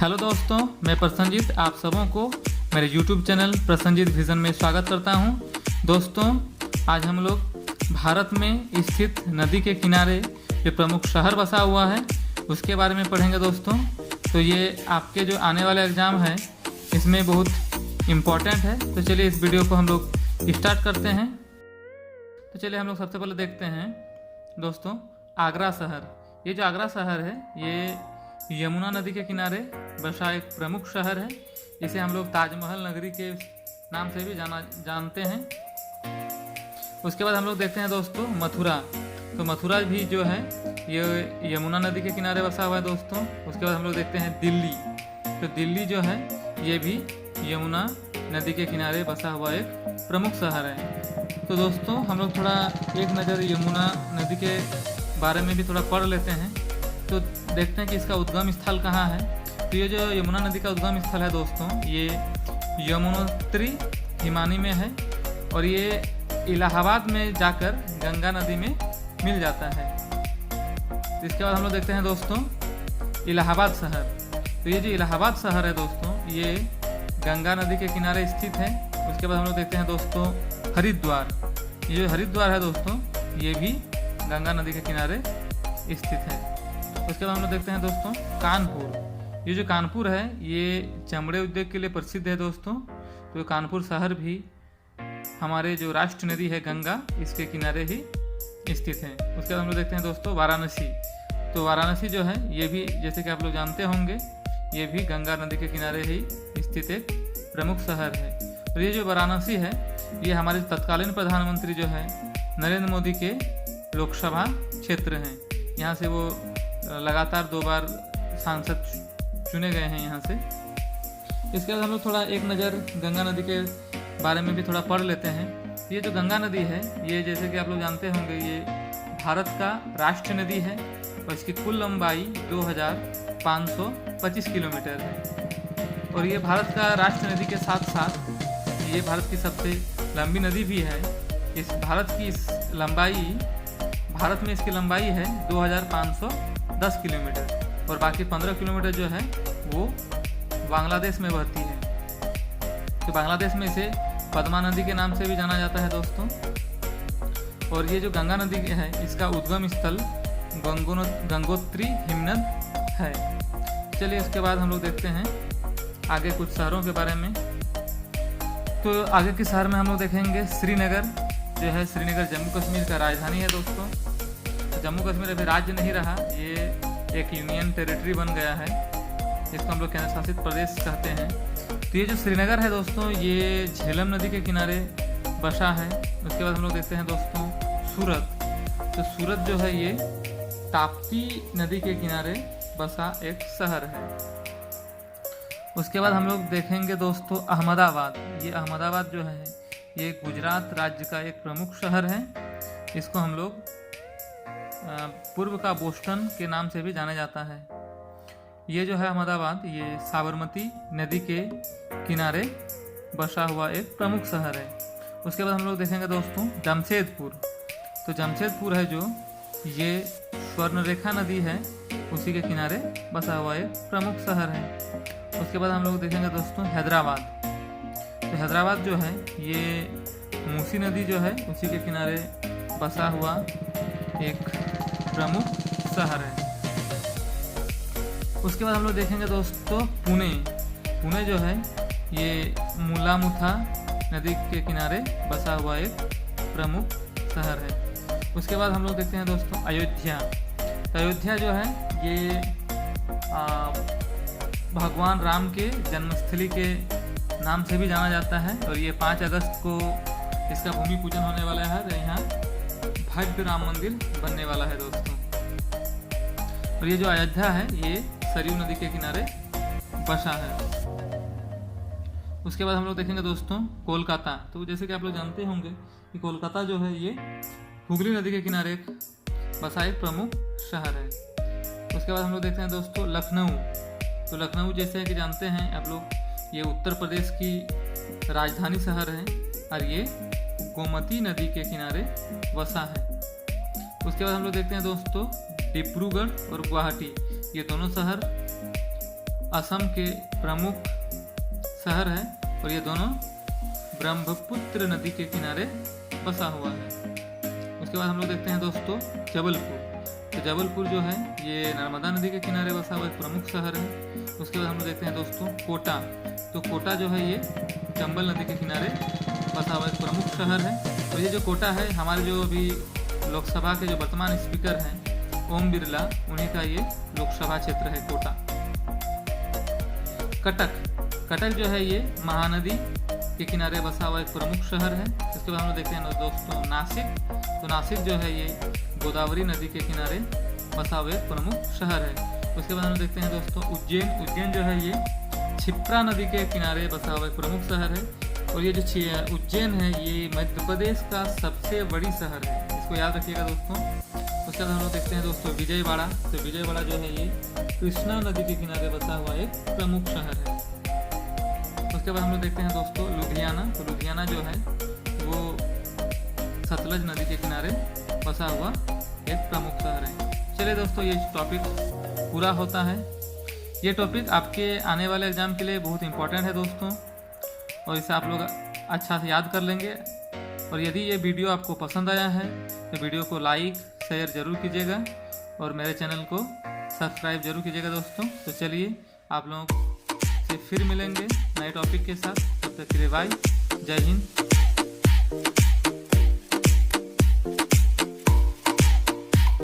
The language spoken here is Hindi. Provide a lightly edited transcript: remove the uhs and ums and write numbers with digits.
हेलो दोस्तों, मैं प्रसन्नजीत आप सबों को मेरे YouTube चैनल प्रसन्नजीत विज़न में स्वागत करता हूं। दोस्तों, आज हम लोग भारत में स्थित नदी के किनारे जो प्रमुख शहर बसा हुआ है उसके बारे में पढ़ेंगे दोस्तों। तो ये आपके जो आने वाले एग्ज़ाम है इसमें बहुत इम्पोर्टेंट है। तो चलिए इस वीडियो को हम लोग स्टार्ट करते हैं। तो चलिए हम लोग सबसे पहले देखते हैं दोस्तों आगरा शहर। ये जो आगरा शहर है ये यमुना नदी के किनारे बसा एक प्रमुख शहर है। इसे हम लोग ताजमहल नगरी के नाम से भी जानते हैं। उसके बाद हम लोग देखते हैं दोस्तों मथुरा। तो मथुरा भी जो है ये यमुना नदी के किनारे बसा हुआ है दोस्तों। उसके बाद हम लोग देखते हैं दिल्ली। तो दिल्ली जो है ये भी यमुना नदी के किनारे बसा हुआ एक प्रमुख शहर है। तो दोस्तों हम लोग थोड़ा एक नज़र यमुना नदी के बारे में भी थोड़ा पढ़ लेते हैं। तो देखते हैं कि इसका उद्गम स्थल कहाँ है। तो ये जो यमुना नदी का उद्गम स्थल है दोस्तों ये यमुनोत्री हिमानी में है और ये इलाहाबाद में जाकर गंगा नदी में मिल जाता है। तो इसके बाद हम लोग देखते हैं दोस्तों इलाहाबाद शहर। तो ये जो इलाहाबाद शहर है दोस्तों ये गंगा नदी के किनारे स्थित है। उसके बाद हम लोग देखते हैं दोस्तों हरिद्वार। ये जो हरिद्वार है दोस्तों ये भी गंगा नदी के किनारे स्थित है। उसके बाद हम लोग देखते हैं दोस्तों कानपुर। ये जो कानपुर है ये चमड़े उद्योग के लिए प्रसिद्ध है दोस्तों। तो कानपुर शहर भी हमारे जो राष्ट्र नदी है गंगा इसके किनारे ही स्थित है। उसके बाद हम लोग देखते हैं दोस्तों वाराणसी। तो वाराणसी जो है ये भी जैसे कि आप लोग जानते होंगे ये भी गंगा नदी के किनारे ही स्थित एक प्रमुख शहर है। और ये जो वाराणसी है ये हमारे तत्कालीन प्रधानमंत्री जो है नरेंद्र मोदी के लोकसभा क्षेत्र हैं। यहाँ से वो लगातार 2 बार सांसद चुने गए हैं यहाँ से। इसके बाद हम लोग थोड़ा एक नज़र गंगा नदी के बारे में भी थोड़ा पढ़ लेते हैं। ये जो गंगा नदी है ये जैसे कि आप लोग जानते होंगे ये भारत का राष्ट्र नदी है और इसकी कुल लंबाई 2525 किलोमीटर है। और ये भारत का राष्ट्र नदी के साथ साथ ये भारत की सबसे लंबी नदी भी है। इस भारत की इस लंबाई भारत में इसकी लंबाई है 2510 किलोमीटर और बाकी 15 किलोमीटर जो है वो बांग्लादेश में बहती है। तो बांग्लादेश में इसे पद्मा नदी के नाम से भी जाना जाता है दोस्तों। और ये जो गंगा नदी है इसका उद्गम स्थल गंगोत्री हिमनद है। चलिए इसके बाद हम लोग देखते हैं आगे कुछ शहरों के बारे में। तो आगे के शहर में हम लोग देखेंगे श्रीनगर। जो है श्रीनगर जम्मू कश्मीर का राजधानी है दोस्तों। जम्मू कश्मीर अभी राज्य नहीं रहा, ये एक यूनियन टेरिटरी बन गया है जिसको हम लोग केंद्र शासित प्रदेश कहते हैं। तो ये जो श्रीनगर है दोस्तों ये झेलम नदी के किनारे बसा है। उसके बाद हम लोग देखते हैं दोस्तों सूरत। तो सूरत जो है ये ताप्ती नदी के किनारे बसा एक शहर है। उसके बाद हम लोग देखेंगे दोस्तों अहमदाबाद। ये अहमदाबाद जो है ये गुजरात राज्य का एक प्रमुख शहर है। इसको हम लोग पूर्व का बोस्टन के नाम से भी जाना जाता है। ये जो है अहमदाबाद ये साबरमती नदी के किनारे बसा हुआ एक प्रमुख शहर है। उसके बाद हम लोग देखेंगे दोस्तों जमशेदपुर। तो जमशेदपुर है जो ये स्वर्णरेखा नदी है उसी के किनारे बसा हुआ एक प्रमुख शहर है। उसके बाद हम लोग देखेंगे दोस्तों हैदराबाद। तो हैदराबाद जो है ये मूसी नदी जो है उसी के किनारे बसा हुआ एक प्रमुख शहर है। उसके बाद हम लोग देखेंगे दोस्तों पुणे। पुणे जो है ये मुलामुथा नदी के किनारे बसा हुआ एक प्रमुख शहर है। उसके बाद हम लोग देखते हैं दोस्तों अयोध्या। तो अयोध्या जो है ये भगवान राम के जन्मस्थली के नाम से भी जाना जाता है और ये 5 अगस्त को इसका भूमि पूजन होने वाला है। यहाँ भव्य राम मंदिर बनने वाला है दोस्तों। और ये जो अयोध्या है ये सरयू नदी के किनारे बसा है। उसके बाद हम लोग देखेंगे दोस्तों कोलकाता। तो जैसे कि आप लोग जानते होंगे कि कोलकाता जो है ये हुगली नदी के किनारे बसा एक प्रमुख शहर है। उसके बाद हम लोग देखते हैं दोस्तों लखनऊ। तो लखनऊ जैसे कि जानते हैं आप लोग ये उत्तर प्रदेश की राजधानी शहर है और ये गोमती नदी के किनारे बसा है। उसके बाद हम लोग देखते हैं दोस्तों डिब्रूगढ़ और गुवाहाटी। ये दोनों शहर असम के प्रमुख शहर है और ये दोनों ब्रह्मपुत्र नदी के किनारे बसा हुआ है। उसके बाद हम लोग देखते हैं दोस्तों जबलपुर। तो जबलपुर जो है ये नर्मदा नदी के किनारे बसा हुआ एक प्रमुख शहर है। उसके बाद हम लोग देखते हैं दोस्तों कोटा। तो कोटा जो है ये चंबल नदी के किनारे बसा हुआ एक प्रमुख शहर है। तो ये जो कोटा है, हमारे जो अभी लोकसभा के जो वर्तमान स्पीकर हैं ओम बिरला, उन्हीं का ये लोकसभा क्षेत्र है कोटा। कटक जो है ये महानदी के किनारे बसा हुआ एक प्रमुख शहर है। इसके बाद हम लोग देखते हैं दोस्तों नासिक। तो नासिक जो है ये गोदावरी नदी के किनारे बसा हुआ एक प्रमुख शहर है। उसके बाद हम लोग देखते हैं दोस्तों उज्जैन जो है ये क्षिप्रा नदी के किनारे बसा हुआ एक प्रमुख शहर है। और ये जो उज्जैन है ये मध्य प्रदेश का सबसे बड़ी शहर है, इसको याद रखिएगा दोस्तों। उसके बाद हम लोग देखते हैं दोस्तों विजयवाड़ा। तो विजयवाड़ा जो है ये कृष्णा नदी के किनारे बसा हुआ एक प्रमुख शहर है। उसके बाद हम लोग देखते हैं दोस्तों लुधियाना। तो लुधियाना जो है वो सतलज नदी के किनारे बसा हुआ एक प्रमुख शहर है। चलिए दोस्तों, ये टॉपिक पूरा होता है। ये टॉपिक आपके आने वाले एग्ज़ाम के लिए बहुत इंपॉर्टेंट है दोस्तों, और इसे आप लोग अच्छा से याद कर लेंगे। और यदि ये वीडियो आपको पसंद आया है तो वीडियो को लाइक शेयर ज़रूर कीजिएगा और मेरे चैनल को सब्सक्राइब जरूर कीजिएगा दोस्तों। तो चलिए आप लोगों से फिर मिलेंगे नए टॉपिक के साथ। तब तक के लिए बाय, जय हिंद।